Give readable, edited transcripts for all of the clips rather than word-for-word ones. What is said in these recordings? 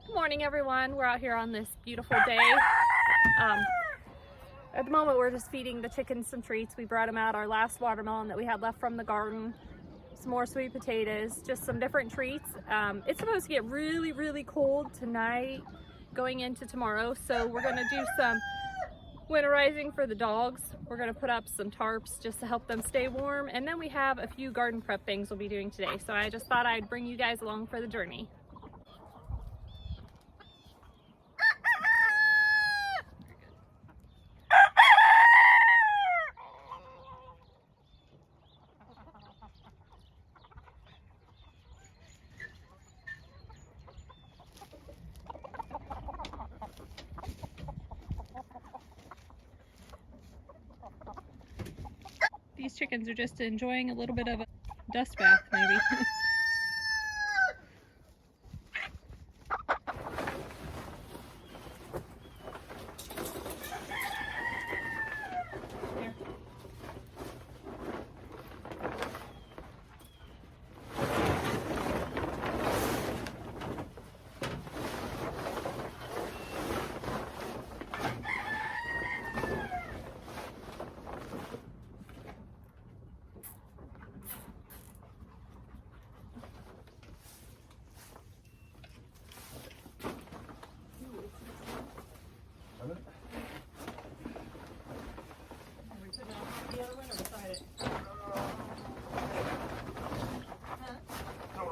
Good morning, everyone. We're out here on this beautiful day. At the moment, we're just feeding the chickens some treats. We brought them out our last watermelon that we had left from the garden, some more sweet potatoes, just some different treats. It's supposed to get really, really cold tonight going into tomorrow, so we're going to do some winterizing for the dogs. We're going to put up some tarps just to help them stay warm, and then we have a few garden prep things we'll be doing today. So I just thought I'd bring you guys along for the journey. These chickens are just enjoying a little bit of a dust bath, maybe.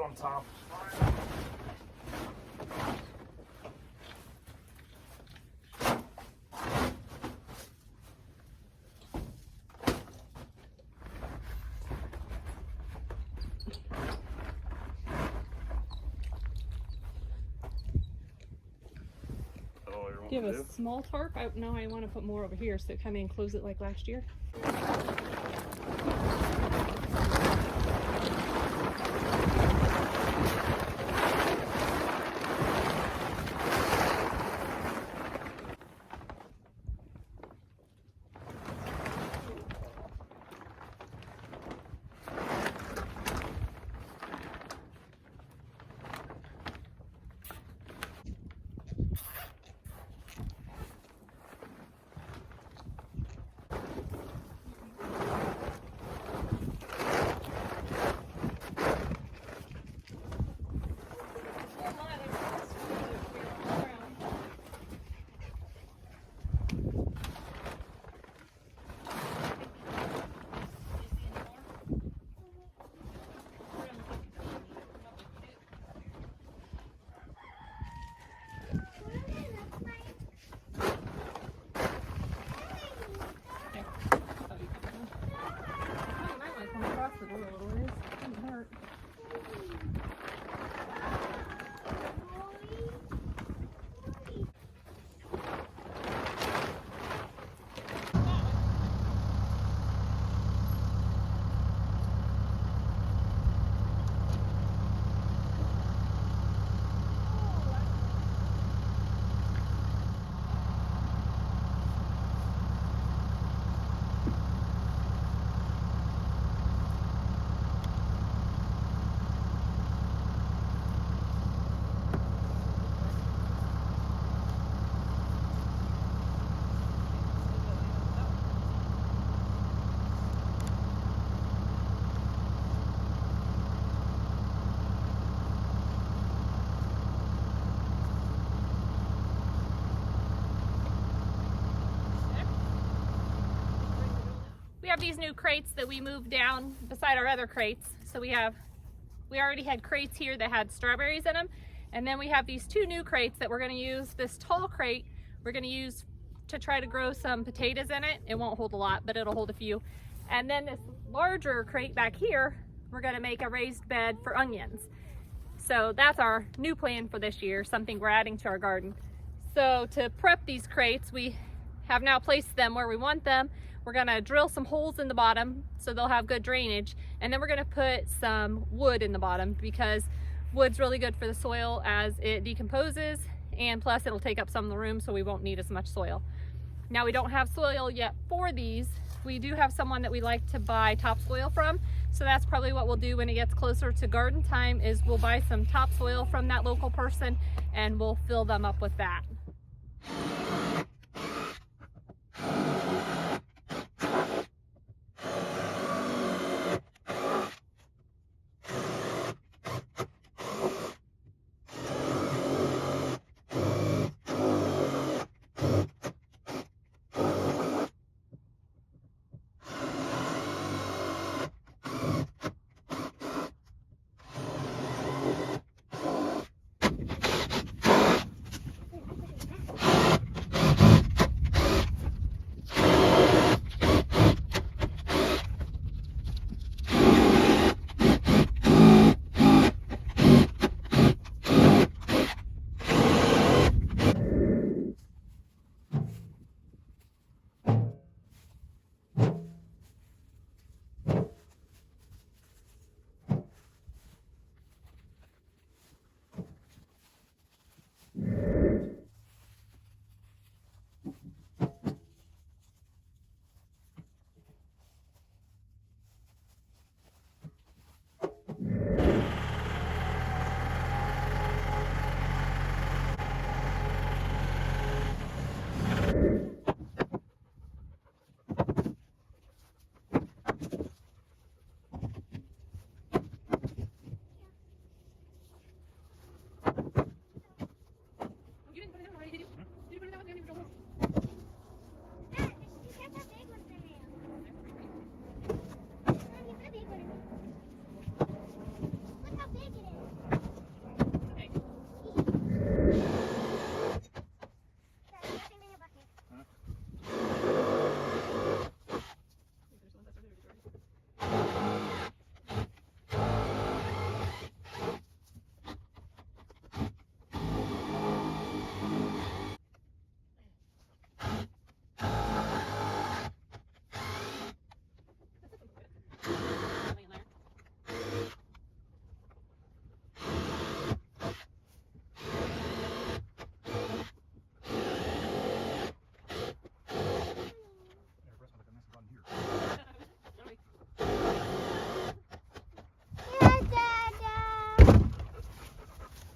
On top. Do you have a small tarp? No, I want to put more over here so it kind of enclose it like last year. We have these new crates that we moved down beside our other crates. So we already had crates here that had strawberries in them. And then we have these two new crates that we're gonna use. This tall crate, we're gonna use to try to grow some potatoes in it. It won't hold a lot, but it'll hold a few. And then this larger crate back here, we're gonna make a raised bed for onions. So that's our new plan for this year, something we're adding to our garden. So to prep these crates, we have now placed them where we want them. We're gonna drill some holes in the bottom so they'll have good drainage, and then we're gonna put some wood in the bottom because wood's really good for the soil as it decomposes, and plus it'll take up some of the room so we won't need as much soil. Now we don't have soil yet for these we do have someone that we like to buy topsoil from. So that's probably what we'll do when it gets closer to garden time, is we'll buy some topsoil from that local person and we'll fill them up with that.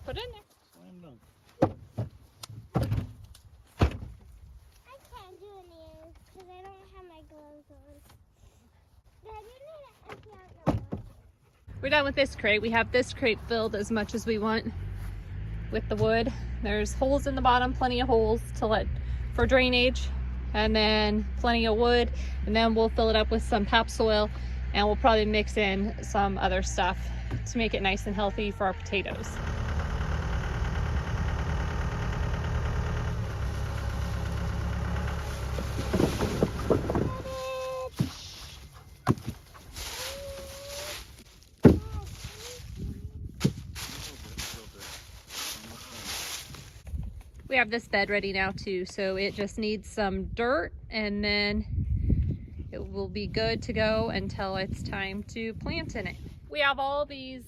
Put it in there. Slam dunk. I can't do any because I don't have my gloves on. Dad, you need to empty out the water. We're done with this crate. We have this crate filled as much as we want with the wood. There's holes in the bottom, plenty of holes for drainage, and then plenty of wood, and then we'll fill it up with some topsoil, and we'll probably mix in some other stuff to make it nice and healthy for our potatoes. We have this bed ready now too, so it just needs some dirt and then it will be good to go until it's time to plant in it. We have all these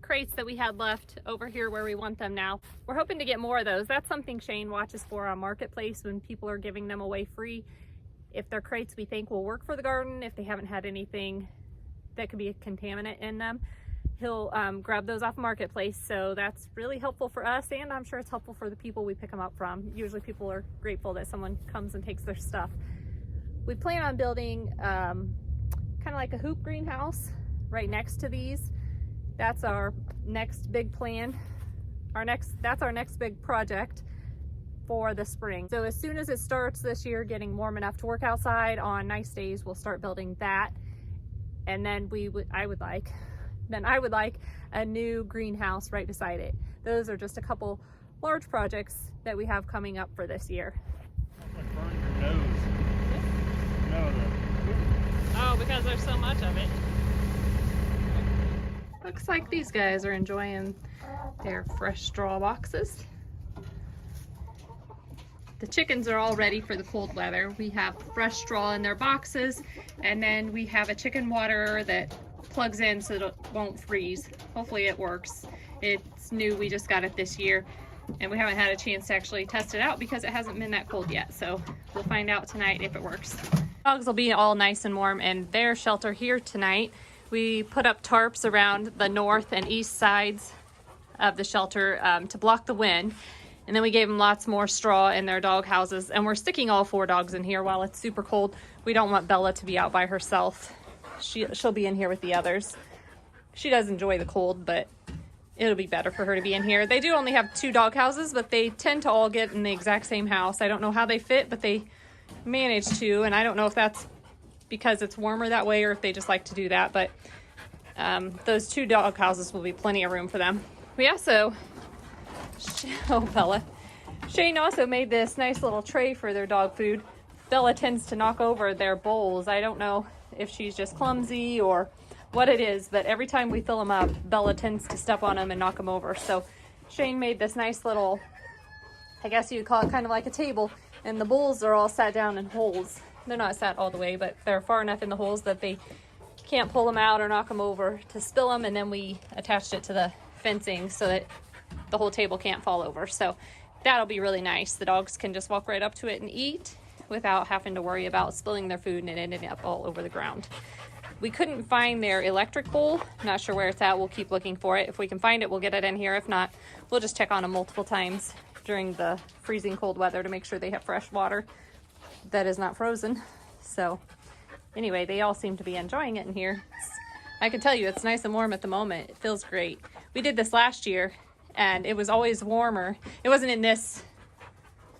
crates that we had left over here where we want them now. We're hoping to get more of those. That's something Shane watches for on Marketplace when people are giving them away free. If they're crates we think will work for the garden, if they haven't had anything that could be a contaminant in them, he'll grab those off Marketplace. So that's really helpful for us, and I'm sure it's helpful for the people we pick them up from. Usually people are grateful that someone comes and takes their stuff. We plan on building kind of like a hoop greenhouse right next to these. That's our next big plan. That's our next big project for the spring. So as soon as it starts this year getting warm enough to work outside on nice days, we'll start building that. And then I would like a new greenhouse right beside it. Those are just a couple large projects that we have coming up for this year. That's like burning your nose. No, Oh, because there's so much of it. Looks like these guys are enjoying their fresh straw boxes. The chickens are all ready for the cold weather. We have fresh straw in their boxes, and then we have a chicken waterer that plugs in so that it won't freeze. Hopefully it works. It's new, we just got it this year, and we haven't had a chance to actually test it out because it hasn't been that cold yet. So we'll find out tonight if it works. Dogs will be all nice and warm in their shelter here tonight. We put up tarps around the north and east sides of the shelter to block the wind. And then we gave them lots more straw in their dog houses. And we're sticking all 4 dogs in here while it's super cold. We don't want Bella to be out by herself. She'll be in here with the others. She does enjoy the cold, but it'll be better for her to be in here. They do only have 2 dog houses, but they tend to all get in the exact same house. I don't know how they fit, but they manage to. And I don't know if that's because it's warmer that way or if they just like to do that. But those 2 dog houses will be plenty of room for them. We also... Oh, Bella. Shane also made this nice little tray for their dog food. Bella tends to knock over their bowls. I don't know if she's just clumsy or what it is, but every time we fill them up, Bella tends to step on them and knock them over. So Shane made this nice little, I guess you'd call it kind of like a table, and the bowls are all sat down in holes. They're not sat all the way, but they're far enough in the holes that they can't pull them out or knock them over to spill them, and then we attached it to the fencing so that the whole table can't fall over. So that'll be really nice. The dogs can just walk right up to it and eat without having to worry about spilling their food and it ending up all over the ground. We couldn't find their electric bowl. Not sure where it's at. We'll keep looking for it. If we can find it, we'll get it in here. If not, we'll just check on them multiple times during the freezing cold weather to make sure they have fresh water that is not frozen. So anyway, they all seem to be enjoying it in here. I can tell you it's nice and warm at the moment. It feels great. We did this last year and it was always warmer. It wasn't in this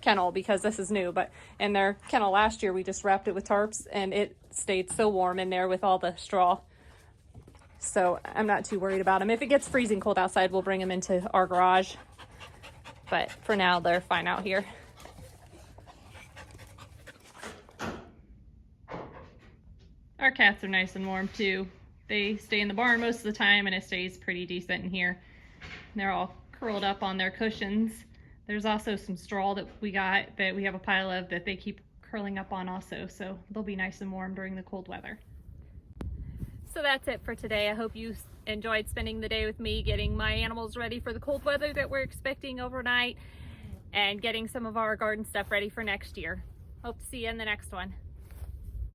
kennel because this is new, but in their kennel last year we just wrapped it with tarps and it stayed so warm in there with all the straw. So I'm not too worried about them. If it gets freezing cold outside, we'll bring them into our garage. But for now, they're fine out here. Our cats are nice and warm too. They stay in the barn most of the time and it stays pretty decent in here. They're all curled up on their cushions. There's also some straw that we got that we have a pile of that they keep curling up on also, so they'll be nice and warm during the cold weather. So that's it for today. I hope you enjoyed spending the day with me getting my animals ready for the cold weather that we're expecting overnight and getting some of our garden stuff ready for next year. Hope to see you in the next one.